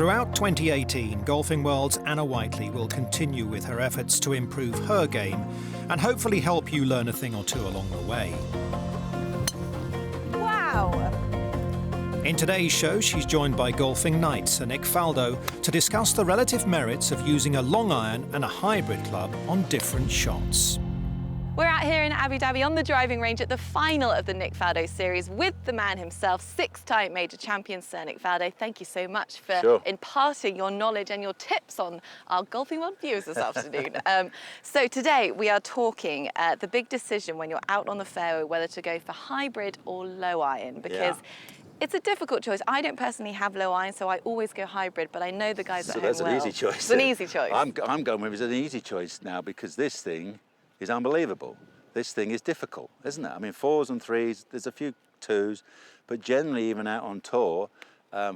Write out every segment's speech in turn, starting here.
Throughout 2018, Golfing World's Anna Whiteley will continue with her efforts to improve her game and hopefully help you learn a thing or two along the way. Wow! In today's show, she's joined by golfing knight Sir Nick Faldo to discuss the relative merits of using a long iron and a hybrid club on different shots. We're out here in Abu Dhabi on the driving range at the final of the Nick Faldo series with the man himself, six-time major champion Sir Nick Faldo. Thank you so much for imparting your knowledge and your tips on our Golfing World viewers this afternoon. So today we are talking the big decision when you're out on the fairway whether to go for hybrid or low iron, because it's a difficult choice. I don't personally have low iron, so I always go hybrid, but I know the guys at home well. So that's an easy choice. It's an easy choice. I'm going with it as an easy choice now because this thing is unbelievable. This thing is difficult, isn't it? I mean, 4s and 3s, there's a few 2s, but generally even out on tour,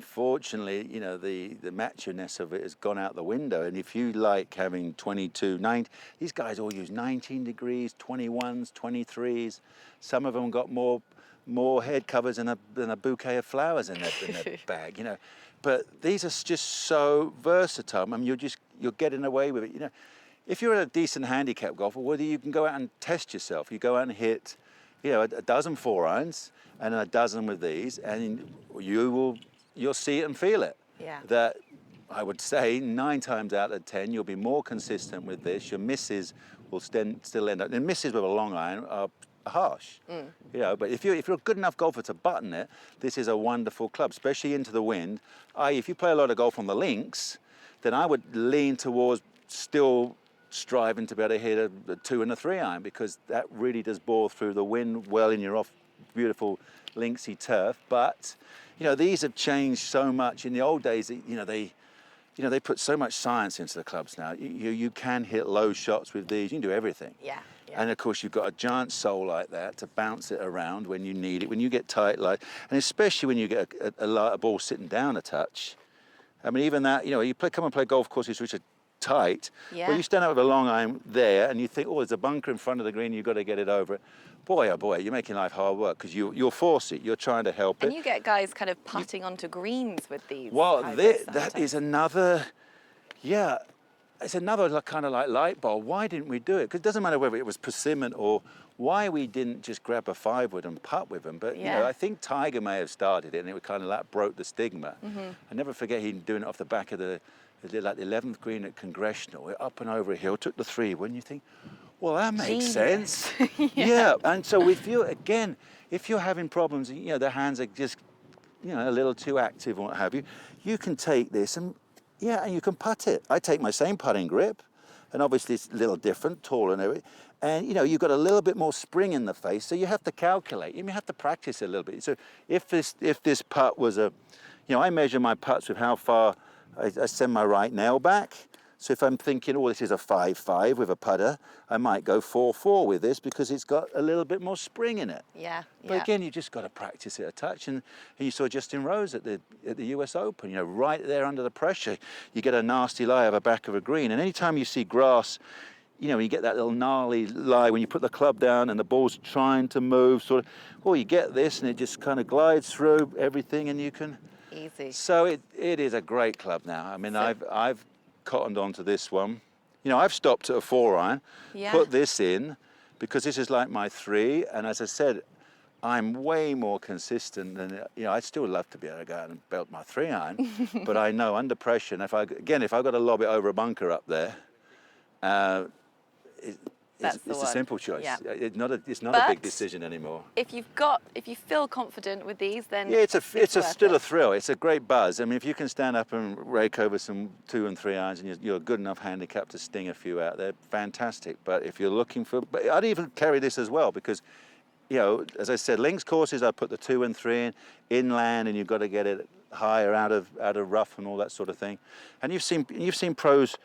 fortunately, you know, the macho-ness of it has gone out the window. And if you like having 22, 9, these guys all use 19 degrees, 21s, 23s. Some of them got more head covers than a bouquet of flowers in their bag, you know. But these are just so versatile. I mean, you're getting away with it, you know. If you're a decent handicap golfer, whether you can go out and test yourself, you go out and hit, you know, a dozen 4-irons and a dozen with these, and you'll see it and feel it. Yeah. That I would say 9 times out of 10, you'll be more consistent with this. Your misses will still end up, and misses with a long iron are harsh, you know. But if you're a good enough golfer to button it, this is a wonderful club, especially into the wind. If you play a lot of golf on the links, then I would lean towards still striving to be able to hit a 2 and a 3-iron, because that really does bore through the wind well in your beautiful linksy turf. But you know, these have changed so much. In the old days, they put so much science into the clubs now. You can hit low shots with these. You can do everything. Yeah. And of course, you've got a giant sole like that to bounce it around when you need it, when you get tight, and especially when you get a ball sitting down a touch. I mean, even that, you know, you come and play golf courses which are tight. Yeah. Well, you stand up with a long iron there and you think, oh, there's a bunker in front of the green, you've got to get it over it. Boy, oh boy, you're making life hard work because you'll force it, you're trying to help it. And you get guys kind of putting onto greens with these. Well, that is another, it's another kind of like light bulb. Why didn't we do it? Because it doesn't matter whether it was persimmon or why we didn't just grab a 5-wood and putt with them. But you know, I think Tiger may have started it, and it kind of like broke the stigma. I never forget him doing it off the back of the 11th green at Congressional, up and over a hill, took the 3-wood, and you think, well, that makes sense. And so with you, again, if you're having problems, you know, the hands are just, you know, a little too active or what have you, you can take this and you can putt it. I take my same putting grip, and obviously it's a little different, taller and everything. And, you know, you've got a little bit more spring in the face, so you have to calculate. You have to practice a little bit. So if this putt was you know, I measure my putts with how far I send my right nail back. So if I'm thinking, oh, this is a 5-5 with a putter, I might go 4-4 with this because it's got a little bit more spring in it. But again, you just got to practice it a touch. And you saw Justin Rose at the US Open, you know, right there under the pressure, you get a nasty lie over the back of a green. And anytime you see grass, you know, you get that little gnarly lie when you put the club down and the ball's trying to move, sort of, well, you get this and it just kind of glides through everything and you can... Easy. So it is a great club now. I mean, I've cottoned onto this one. You know, I've stopped at a 4-iron, put this in, because this is like my 3. And as I said, I'm way more consistent than, you know, I'd still love to be able to go out and belt my 3-iron, but I know under pressure, and if I've got to lob it over a bunker up there, it's a simple choice. Yeah. It's not a big decision anymore. If you feel confident with these, then it's still a thrill. It's a great buzz. I mean, if you can stand up and rake over some 2 and 3 irons, and you're a good enough handicap to sting a few out there, fantastic. But if you're looking for, but I'd even carry this as well because, you know, as I said, links courses, I put the 2 and 3 in, inland, and you've got to get it higher out of rough and all that sort of thing. And you've seen pros.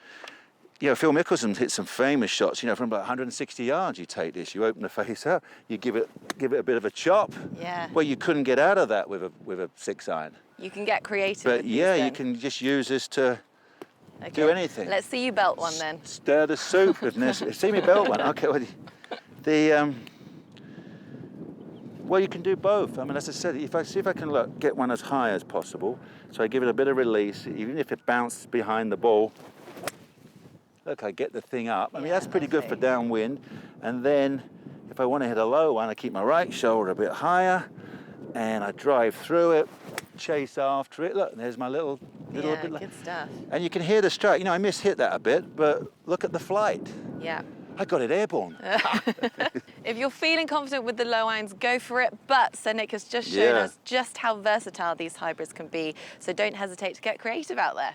You know, Phil Mickelson hit some famous shots, you know, from about 160 yards. You take this, you open the face up, you give it a bit of a chop. Yeah. Well, you couldn't get out of that with a 6-iron. You can get creative. But with yeah, these, you can just use this to do anything. Let's see you belt one then. Stir the soup with this. See me belt one. Okay. Well, Well, you can do both. I mean, as I said, if I see if I can get one as high as possible, so I give it a bit of release, even if it bounces behind the ball. Look, I get the thing up. I mean, that's pretty good for downwind. And then if I want to hit a low one, I keep my right shoulder a bit higher and I drive through it, chase after it. Look, there's my little bit. Good stuff. And you can hear the strike. You know, I mishit that a bit, but look at the flight. Yeah. I got it airborne. If you're feeling confident with the low irons, go for it. But Sir Nick has just shown us just how versatile these hybrids can be. So don't hesitate to get creative out there.